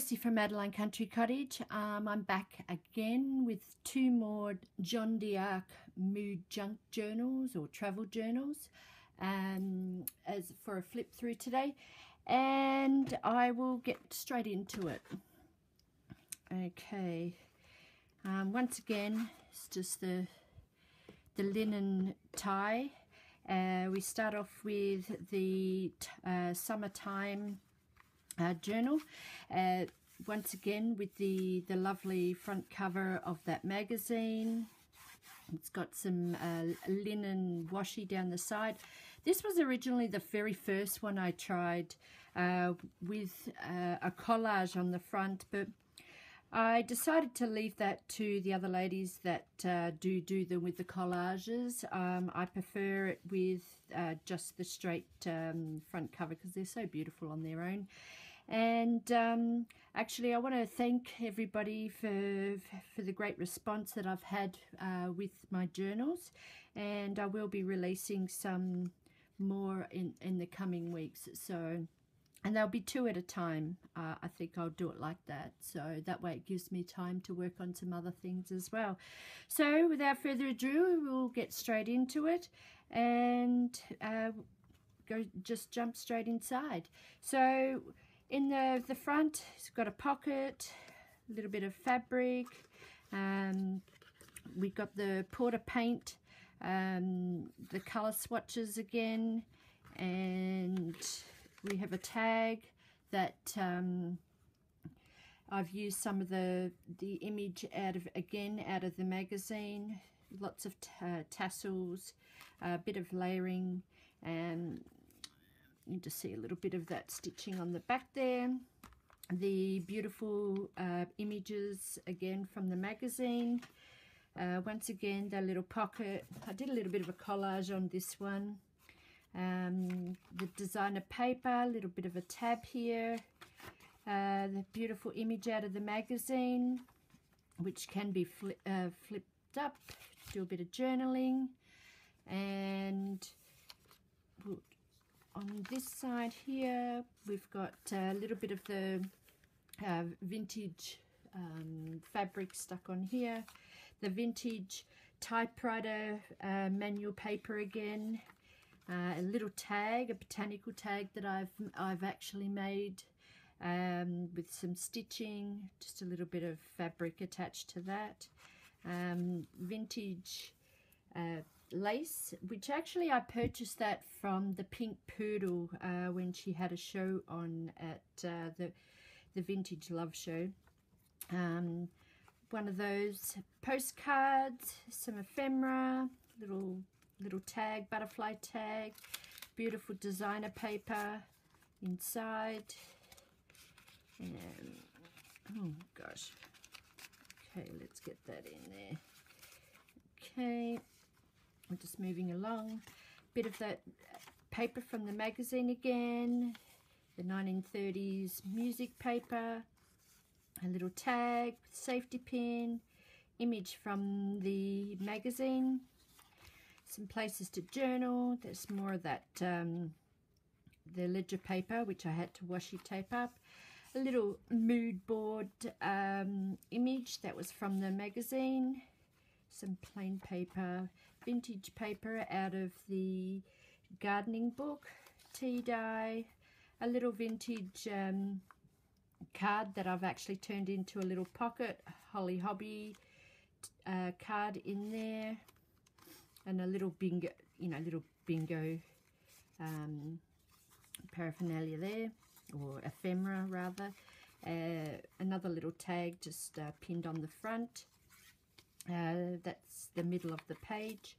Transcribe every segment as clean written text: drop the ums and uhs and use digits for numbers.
Kirsty from Adeline Country Cottage. I'm back again with 2 more John D'Arc mood junk journals or travel journals as for a flip through today, and I will get straight into it. Okay, once again it's just the linen tie. We start off with the summertime journal, once again with the lovely front cover of that magazine. It's got some linen washi down the side. This was originally the very first one I tried with a collage on the front, but I decided to leave that to the other ladies that do them with the collages. I prefer it with just the straight front cover because they're so beautiful on their own. And actually I want to thank everybody for the great response that I've had with my journals, and I will be releasing some more in the coming weeks. So, and there'll be 2 at a time. I think I'll do it like that, so that way it gives me time to work on some other things as well. So without further ado, we'll get straight into it and just jump straight inside. So in the front, it's got a pocket, a little bit of fabric. We've got the Porter paint, the colour swatches again, and we have a tag that I've used some of the image out of the magazine. Lots of tassels, a bit of layering, and you just see a little bit of that stitching on the back there. The beautiful images again from the magazine. Once again, that little pocket. I did a little bit of a collage on this one. The designer paper, a little bit of a tab here. The beautiful image out of the magazine, which can be flipped up. Do a bit of journaling. And on this side here, we've got a little bit of the vintage fabric stuck on here. The vintage typewriter manual paper again. A little tag, a botanical tag that I've actually made with some stitching, just a little bit of fabric attached to that. Vintage lace, which actually I purchased that from the Pink Poodle when she had a show on at the Vintage Love Show. One of those postcards, some ephemera, little tag, butterfly tag, beautiful designer paper inside, and oh gosh, okay, let's get that in there. Okay, I'm just moving along. Bit of that paper from the magazine again, the 1930s music paper, a little tag, safety pin, image from the magazine, some places to journal. There's more of that the ledger paper, which I had to washi tape up. A little mood board image that was from the magazine. Some plain paper, vintage paper out of the gardening book, tea dye, a little vintage card that I've actually turned into a little pocket, Holly Hobby card in there, and a little bingo, paraphernalia there, or ephemera rather. Another little tag just pinned on the front. That's the middle of the page.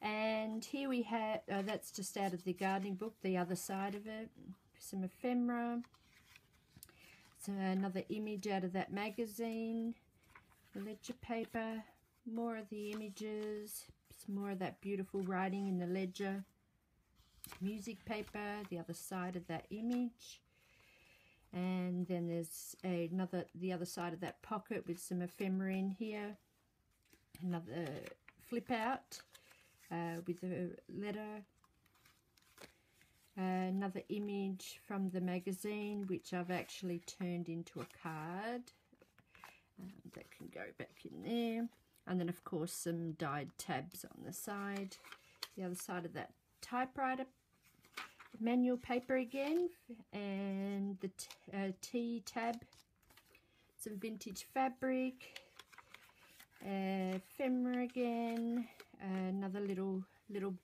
And here we have, that's just out of the gardening book, the other side of it. Some ephemera. So another image out of that magazine. The ledger paper. More of the images. Some more of that beautiful writing in the ledger. Music paper, the other side of that image. And then there's the other side of that pocket with some ephemera in here. Another flip out with a letter. Another image from the magazine, which I've actually turned into a card. That can go back in there. And then, of course, some dyed tabs on the side. The other side of that typewriter manual paper again, and the T tab, some vintage fabric, ephemera again, another little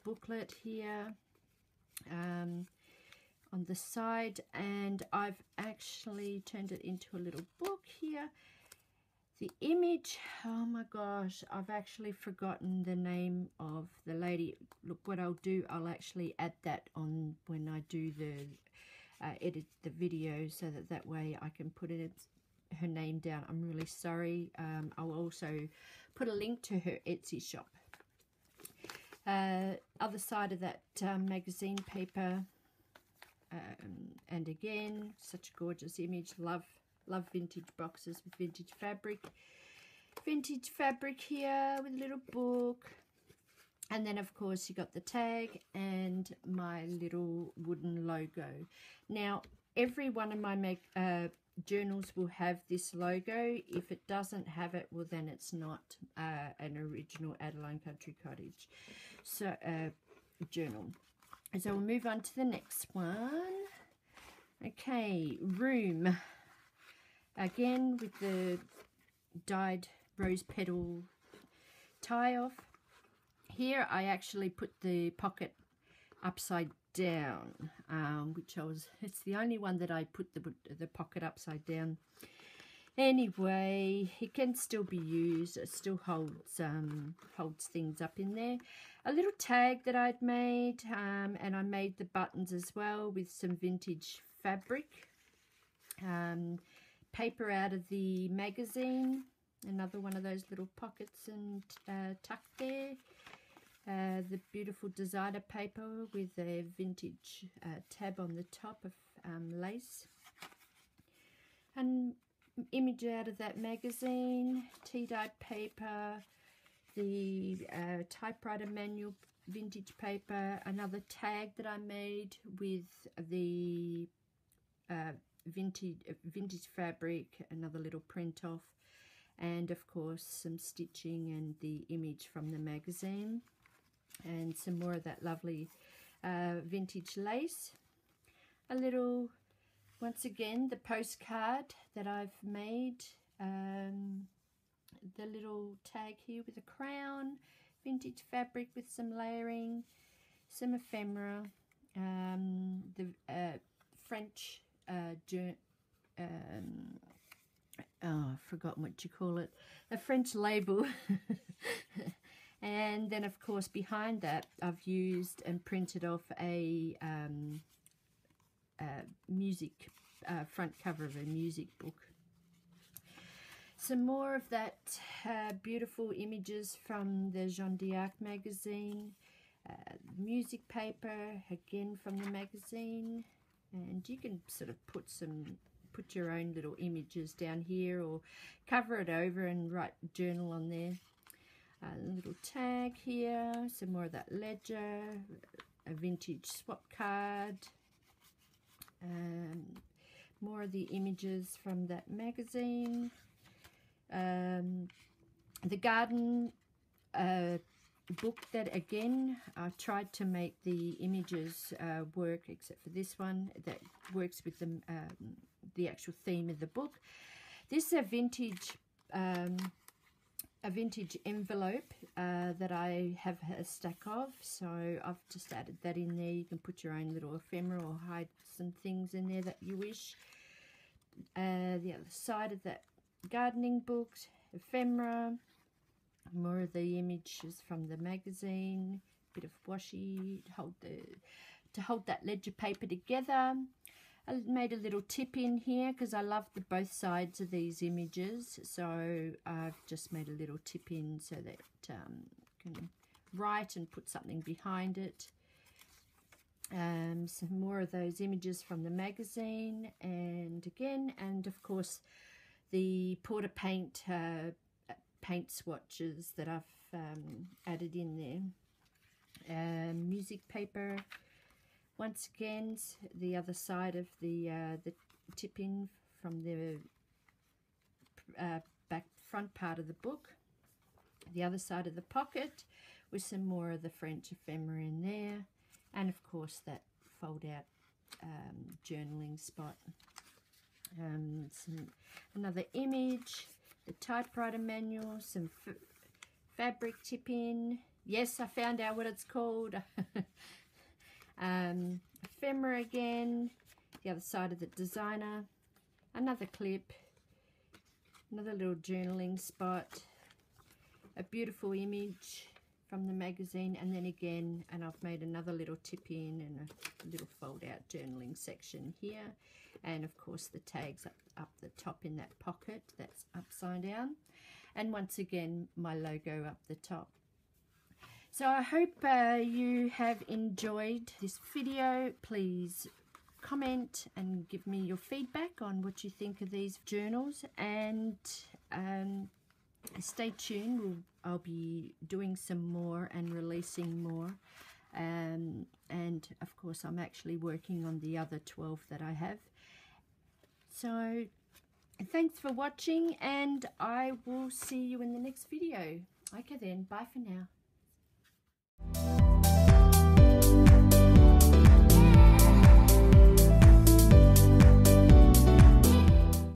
booklet here on the side, and I've actually turned it into a little book here. The image, oh my gosh, I've actually forgotten the name of the lady. Look, what I'll do, I'll actually add that on when I do the edit the video, so that way I can put her name down. I'm really sorry. I'll also put a link to her Etsy shop. Other side of that magazine paper, and again, such a gorgeous image. Love vintage boxes with vintage fabric. Vintage fabric here with a little book. And then, of course, you got the tag and my little wooden logo. Now, every one of my journals will have this logo. If it doesn't have it, well, then it's not an original Adeline Country Cottage journal. So we'll move on to the next one. Okay, room. Again, with the dyed rose petal tie off. Here I actually put the pocket upside down, it's the only one that I put the pocket upside down. Anyway, it can still be used. It still holds things up in there. A little tag that I'd made, and I made the buttons as well with some vintage fabric. Paper out of the magazine, another one of those little pockets and tucked there. The beautiful designer paper with a vintage tab on the top of lace. An image out of that magazine, tea-dyed paper, the typewriter manual vintage paper, another tag that I made with the vintage fabric, another little print off, and of course some stitching and the image from the magazine, and some more of that lovely vintage lace. A little, once again, the postcard that I've made, the little tag here with a crown, vintage fabric with some layering, some ephemera, the French I've forgotten what you call it, a French label. And then, of course, behind that I've used and printed off a music front cover of a music book. Some more of that beautiful images from the Jeanne magazine, music paper again from the magazine. And you can sort of put your own little images down here, or cover it over and write journal on there. A little tag here, some more of that ledger, a vintage swap card, more of the images from that magazine. The garden book that, again, I tried to make the images work, except for this one that works with the actual theme of the book. This is a vintage envelope that I have a stack of, so I've just added that in there. You can put your own little ephemera or hide some things in there that you wish. The other side of that gardening book, ephemera, more of the images from the magazine, bit of washi to hold that ledger paper together. I made a little tip in here because I love both sides of these images, so I've just made a little tip in so that you can write and put something behind it. Some more of those images from the magazine, and again, and of course the Porter paint swatches that I've added in there. Music paper, Once again, the other side of the tip-in from the front part of the book. The other side of the pocket with some more of the French ephemera in there, and of course that fold-out journaling spot. Another image, the typewriter manual, some fabric tip-in. Yes, I found out what it's called. Ephemera again, the other side of the designer, another clip, another little journaling spot, a beautiful image from the magazine, and then again, and I've made another little tip-in and a little fold-out journaling section here, and of course the tags up the top in that pocket that's upside down, and once again my logo up the top. So I hope you have enjoyed this video. Please comment and give me your feedback on what you think of these journals, and stay tuned. I'll be doing some more and releasing more, and of course I'm actually working on the other 12 that I have. So thanks for watching, and I will see you in the next video. Okay then, bye for now.